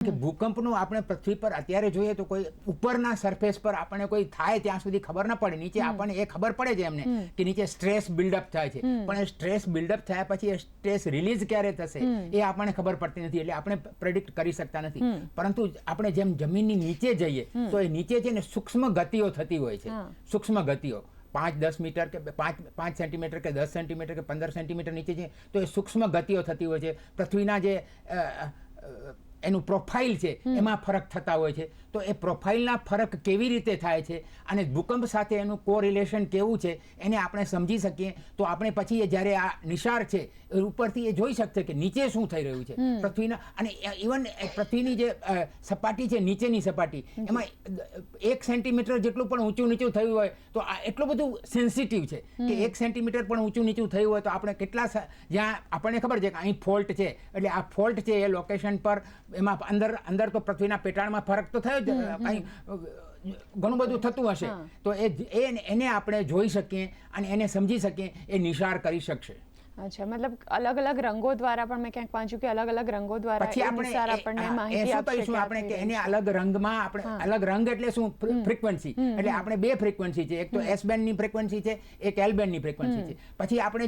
કે ભૂકંપનું આપણે પૃથ્વી પર અત્યારે જોઈએ તો કોઈ ઉપરના સરફેસ પર આપણને કોઈ થાય ત્યાં સુધી ખબર ન પડે, નીચે આપણને એ ખબર પડે છે એમને કે નીચે સ્ટ્રેસ બિલ્ડઅપ થાય છે, પણ એ સ્ટ્રેસ બિલ્ડઅપ થયા પછી એ સ્ટ્રેસ રિલીઝ ક્યારે થશે એ આપણને ખબર પડતી નથી, એટલે આપણે પ્રેડિક્ટ કરી શકતા નથી. પરંતુ આપણે જેમ જમીનની નીચે જઈએ તો એ નીચે છે ને સૂક્ષ્મ ગતિઓ થતી હોય છે, સૂક્ષ્મ ગતિઓ 5-10 મીટર કે 5 સેન્ટીમીટર કે 10 સેન્ટીમીટર કે 15 સેન્ટીમીટર નીચે છે તો એ સૂક્ષ્મ ગતિઓ થતી હોય છે. પૃથ્વીના જે એનું પ્રોફાઇલ છે એમાં ફરક થતા હોય છે. તો એ પ્રોફાઇલના ફરક કેવી રીતે થાય છે અને ભૂકંપ સાથે એનું કોરિલેશન કેવું છે એને આપણે સમજી શકીએ તો આપણે પછી જ્યારે આ નિશાળ છે એ ઉપરથી એ જોઈ શકશે કે નીચે શું થઈ રહ્યું છે પૃથ્વીના. અને ઇવન પૃથ્વીની જે સપાટી છે, નીચેની સપાટી, એમાં 1 સેન્ટીમીટર જેટલું પણ ઊંચું નીચું થયું હોય તો આ એટલું બધું સેન્સિટિવ છે કે 1 સેન્ટીમીટર પણ ઊંચું નીચું થયું હોય તો આપણે કેટલા, જ્યાં આપણને ખબર છે કે અહીં ફોલ્ટ છે એટલે આ ફોલ્ટ છે એ લોકેશન પર એમાં અંદર તો પૃથ્વીના પેટાળમાં ફરક તો થયો જ, કંઈ ઘણું બધું થતું હશે તો એને આપણે જોઈ શકીએ અને એને સમજી શકીએ, એ નિશાળ કરી શકશે. અચ્છા, મતલબ અલગ અલગ રંગો દ્વારા પણ મેં ક્યાંક વાંચ્યું કે અલગ અલગ રંગો દ્વારા પછી આપણે માહિતી શું કહીશું આપણે કે એને અલગ રંગમાં આપણે અલગ રંગ એટલે શું, ફ્રીક્વન્સી, એટલે આપણે 2 ફ્રીક્વન્સી છે, એક તો એસ બેન્ડની ફ્રીક્વન્સી છે, એક એલ બેન્ડની ફ્રીક્વન્સી છે. પછી આપણે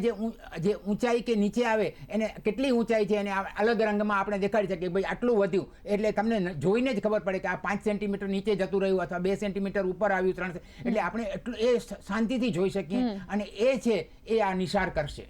જે ઊંચાઈ કે નીચે આવે એને કેટલી ઊંચાઈ છે એને અલગ રંગમાં આપણે દેખાડી શકીએ, ભાઈ આટલું વધ્યું એટલે તમને જોઈને જ ખબર પડે કે આ 5 સેન્ટીમીટર નીચે જતું રહ્યું અથવા 2 સેન્ટીમીટર ઉપર આવ્યું, 3, એટલે આપણે એટલું એ શાંતિથી જોઈ શકીએ અને એ છે એ આ નિશાળ કરશે.